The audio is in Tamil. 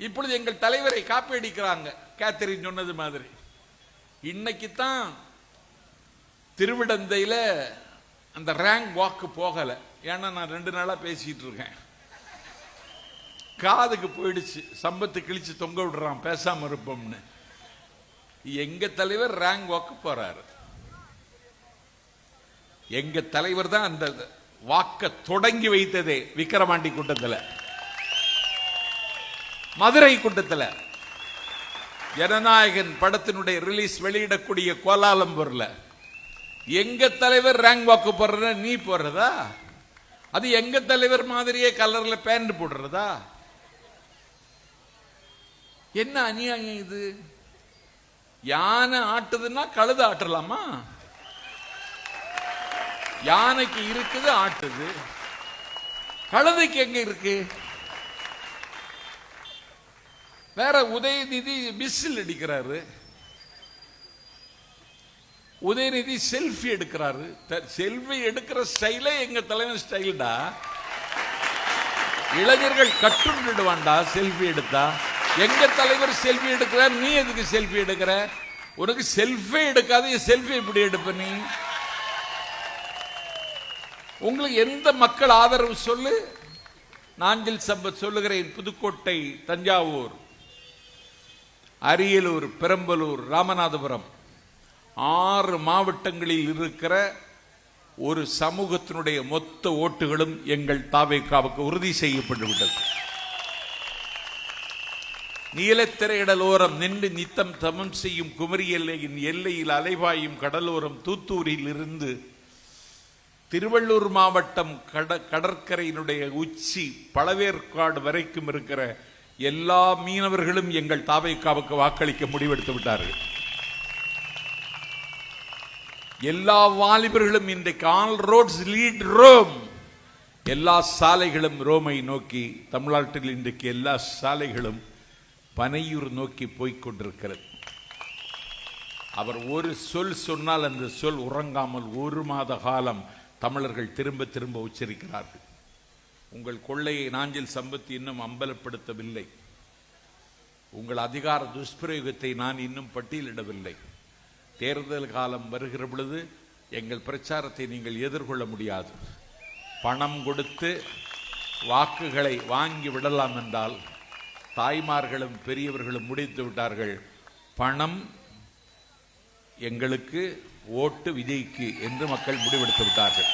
இப்பொழுது எங்கள் தலைவரை காப்பீடிக்கிறாங்க. கேத்தரின் சொன்னது மாதிரி இன்னைக்குத்தான் திருவிடந்தையில அந்த ரேங்க் வாக்கு போகல. ஏன்னா நான் 2 நாளா பேசிட்டு இருக்கேன், காதுக்கு போயிடுச்சு. சம்பத்து கிழிச்சு தொங்க விடுறான் பேசாம இருப்போம்னு. எங்க தலைவர் ரேங்க் வாக்கு போறாரு. எங்க தலைவர் தான் அந்த வாக்க தொடங்கி வைத்ததே விக்கிரவாண்டி கூட்டத்தில், மதுரை கூட்டத்தில், ஜனநாயகன் படத்தினுடைய ரிலீஸ் வெளியிடக்கூடிய கோலாலம்பூர்ல எங்க தலைவர் ரேங்க் வாக்கு போடுற நீ போடுறதா? அது எங்க தலைவர் மாதிரியே கலர்ல பேண்ட் போடுறதா? என்ன அநியாயம் இது? யானை ஆட்டுதுன்னா கழுத ஆட்டலாமா? யானைக்கு இருக்குது ஆட்டுது, கழுதைக்கு எங்க இருக்கு? வேற உதயநிதி விசில் அடிக்கிறாரு, உதயநிதி செல்ஃபி எடுக்கிறாரு. செல்ஃபி எடுக்கிற ஸ்டைலே எங்க தலைவர் ஸ்டைல்டா. இளைஞர்கள் கட்டுண்டுடுவான்டா செல்ஃபி எடுத்தா. எங்க தலைவர் செல்ஃபி எடுக்கிறார், நீ எதுக்கு செல்ஃபி எடுக்கிற? உனக்கு செல்ஃபி எடுக்காத, செல்ஃபி எப்படி எடுப்ப நீ? உங்களுக்கு எந்த மக்கள் ஆதரவு சொல்லு? நாஞ்சில் சம்பத் சொல்லுகிறேன், புதுக்கோட்டை, தஞ்சாவூர், அரியலூர், பெரம்பலூர், ராமநாதபுரம் 6 மாவட்டங்களில் இருக்கிற ஒரு சமூகத்தினுடைய மொத்த ஓட்டுகளும் எங்கள் தாவேகாவுக்கு உறுதி செய்யப்பட்டுவிட்டது. நீலத்திரையிடலோரம் நின்று நித்தம் தமம் செய்யும் குமரி எல்லையின் எல்லையில் அலைவாயும் கடலோரம் தூத்தூரில் இருந்து திருவள்ளூர் மாவட்டம் கடற்கரையினுடைய உச்சி பழவேற்காடு வரைக்கும் இருக்கிற எல்லா மீனவர்களும் எங்கள் தாவேகாவுக்கு வாக்களிக்க முடிவெடுத்து விட்டார்கள். எல்லா வாலிபர்களும் இன்றைக்கு ஆல் ரோட்ஸ் லீட் ரோம், எல்லா சாலைகளும் ரோமை நோக்கி, தமிழ்நாட்டில் இன்றைக்கு எல்லா சாலைகளும் பனையூர் நோக்கி போய்கொண்டிருக்கிறது. அவர் ஒரு சொல் சொன்னால் அந்த சொல் உறங்காமல் 1 மாத காலம் தமிழர்கள் திரும்ப திரும்ப உச்சரிக்கிறார்கள். உங்கள் கொள்ளையை நாஞ்சில் சம்பத் இன்னும் அம்பலப்படுத்தவில்லை. உங்கள் அதிகார துஷ்பிரயோகத்தை நான் இன்னும் பட்டியலிடவில்லை. தேர்தல் காலம் வருகிற பொழுது எங்கள் பிரச்சாரத்தை நீங்கள் எதிர்கொள்ள முடியாது. பணம் கொடுத்து வாக்குகளை வாங்கி விடலாம் என்றால் தாய்மார்களும் பெரியவர்களும் முடித்து விட்டார்கள். பணம் எங்களுக்கு, ஓட்டு விஜய்க்கு என்று மக்கள் முடிவெடுத்து விட்டார்கள்.